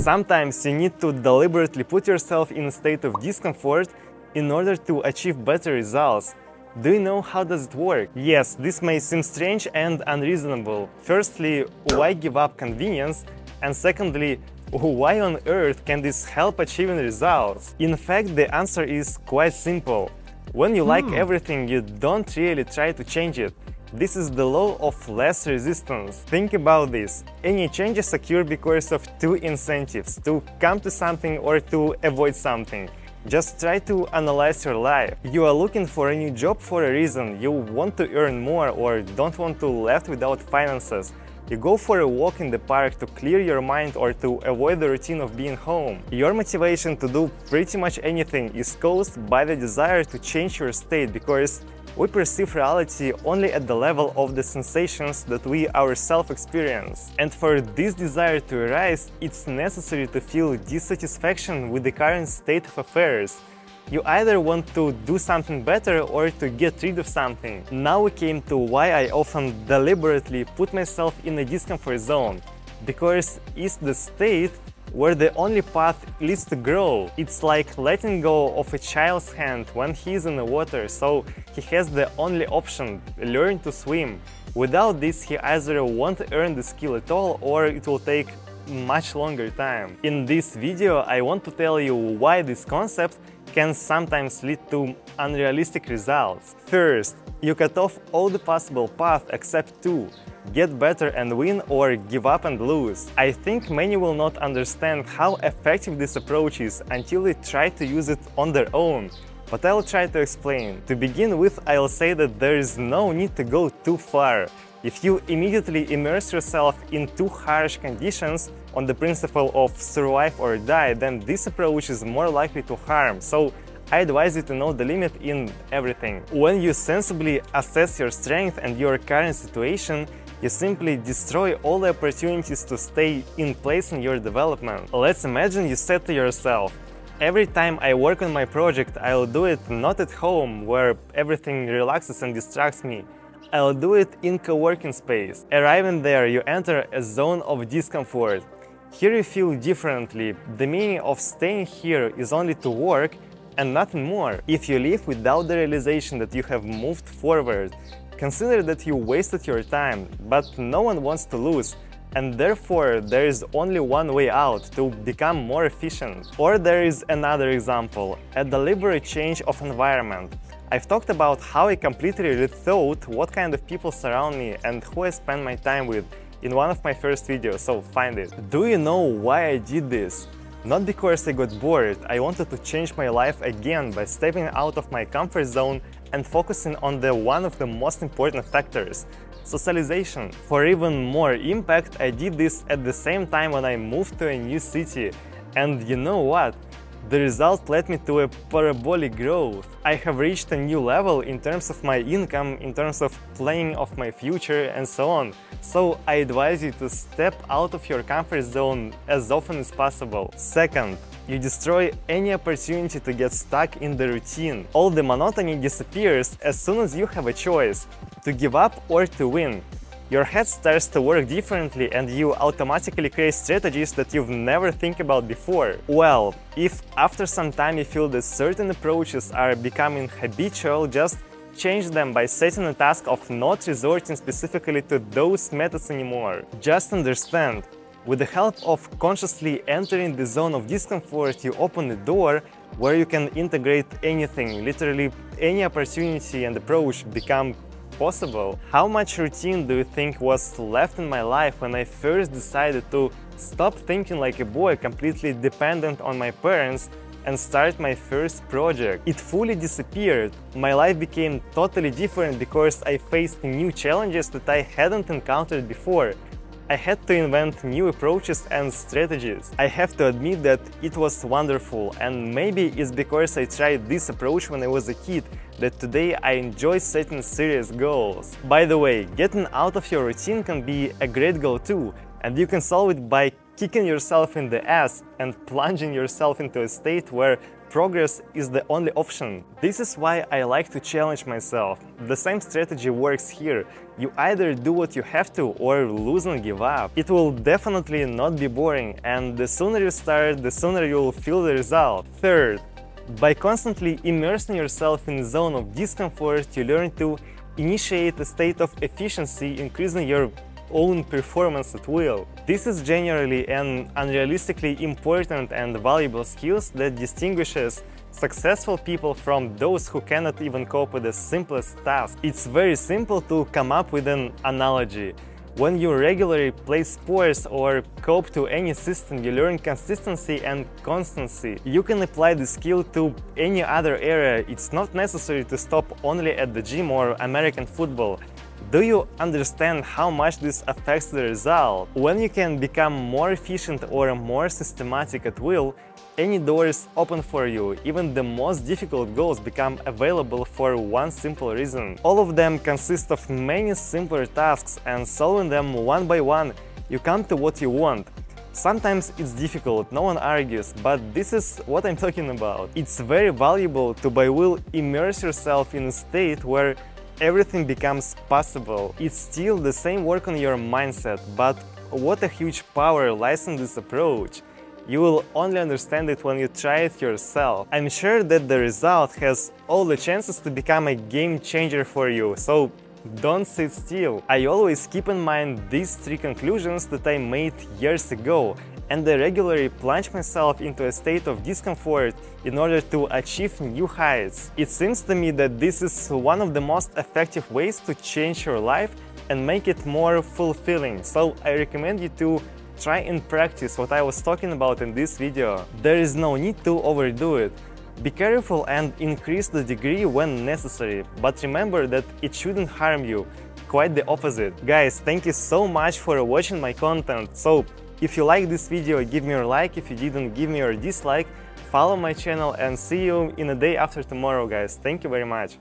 Sometimes you need to deliberately put yourself in a state of discomfort in order to achieve better results. Do you know how does it work? Yes, this may seem strange and unreasonable. Firstly, why give up convenience? And secondly, why on earth can this help achieving results? In fact, the answer is quite simple. When you like everything, you don't really try to change it. This is the law of less resistance. Think about this. Any changes occur because of two incentives: to come to something or to avoid something. Just try to analyze your life. You are looking for a new job for a reason. You want to earn more or don't want to be left without finances. You go for a walk in the park to clear your mind or to avoid the routine of being home. Your motivation to do pretty much anything is caused by the desire to change your state, because we perceive reality only at the level of the sensations that we ourselves experience. And for this desire to arise, it's necessary to feel dissatisfaction with the current state of affairs. You either want to do something better or to get rid of something. Now we came to why I often deliberately put myself in a discomfort zone. Because it's the state where the only path leads to grow. It's like letting go of a child's hand when he's in the water, so he has the only option: learn to swim. Without this, he either won't earn the skill at all, or it will take much longer time. In this video, I want to tell you why this concept can sometimes lead to unrealistic results. First, you cut off all the possible paths except two: get better and win, or give up and lose. I think many will not understand how effective this approach is until they try to use it on their own. But I'll try to explain. To begin with, I'll say that there is no need to go too far. If you immediately immerse yourself in too harsh conditions on the principle of survive or die, then this approach is more likely to harm. So I advise you to know the limit in everything. When you sensibly assess your strength and your current situation, you simply destroy all the opportunities to stay in place in your development. Let's imagine you said to yourself, every time I work on my project, I'll do it not at home, where everything relaxes and distracts me. I'll do it in co-working space. Arriving there, you enter a zone of discomfort. Here you feel differently. The meaning of staying here is only to work and nothing more. If you leave without the realization that you have moved forward, consider that you wasted your time, but no one wants to lose. And therefore, there is only one way out: to become more efficient. Or there is another example: a deliberate change of environment. I've talked about how I completely rethought what kind of people surround me and who I spend my time with in one of my first videos, so find it. Do you know why I did this? Not because I got bored. I wanted to change my life again by stepping out of my comfort zone and focusing on one of the most important factors: socialization. For even more impact, I did this at the same time when I moved to a new city. And you know what? The result led me to a parabolic growth. I have reached a new level in terms of my income, in terms of planning of my future, and so on. So I advise you to step out of your comfort zone as often as possible. Second, you destroy any opportunity to get stuck in the routine. All the monotony disappears as soon as you have a choice: to give up or to win. Your head starts to work differently and you automatically create strategies that you've never think about before. Well, if after some time you feel that certain approaches are becoming habitual, just change them by setting a task of not resorting specifically to those methods anymore. Just understand, with the help of consciously entering the zone of discomfort, you open a door where you can integrate anything, literally any opportunity and approach become possible. How much routine do you think was left in my life when I first decided to stop thinking like a boy, completely dependent on my parents, and start my first project? It fully disappeared. My life became totally different because I faced new challenges that I hadn't encountered before. I had to invent new approaches and strategies. I have to admit that it was wonderful, and maybe it's because I tried this approach when I was a kid that today I enjoy setting serious goals. By the way, getting out of your routine can be a great goal too, and you can solve it by kicking yourself in the ass and plunging yourself into a state where progress is the only option. This is why I like to challenge myself. The same strategy works here. You either do what you have to or lose and give up. It will definitely not be boring, and the sooner you start, the sooner you will feel the result. Third, by constantly immersing yourself in a zone of discomfort, you learn to initiate a state of efficiency, increasing your own performance at will. This is generally an unrealistically important and valuable skill that distinguishes successful people from those who cannot even cope with the simplest task. It's very simple to come up with an analogy. When you regularly play sports or cope to any system, you learn consistency and constancy. You can apply the skill to any other area. It's not necessary to stop only at the gym or American football. Do you understand how much this affects the result? When you can become more efficient or more systematic at will, any door is open for you. Even the most difficult goals become available for one simple reason. All of them consist of many simpler tasks, and solving them one by one, you come to what you want. Sometimes it's difficult, no one argues, but this is what I'm talking about. It's very valuable to by will immerse yourself in a state where everything becomes possible. It's still the same work on your mindset, but what a huge power lies in this approach. You will only understand it when you try it yourself. I'm sure that the result has all the chances to become a game changer for you, so don't sit still. I always keep in mind these three conclusions that I made years ago, and I regularly plunge myself into a state of discomfort in order to achieve new heights. It seems to me that this is one of the most effective ways to change your life and make it more fulfilling, so I recommend you to try and practice what I was talking about in this video. There is no need to overdo it. Be careful and increase the degree when necessary, but remember that it shouldn't harm you, quite the opposite. Guys, thank you so much for watching my content. So if you like this video, give me your like. If you didn't, give me your dislike. Follow my channel and see you in a day after tomorrow, guys. Thank you very much.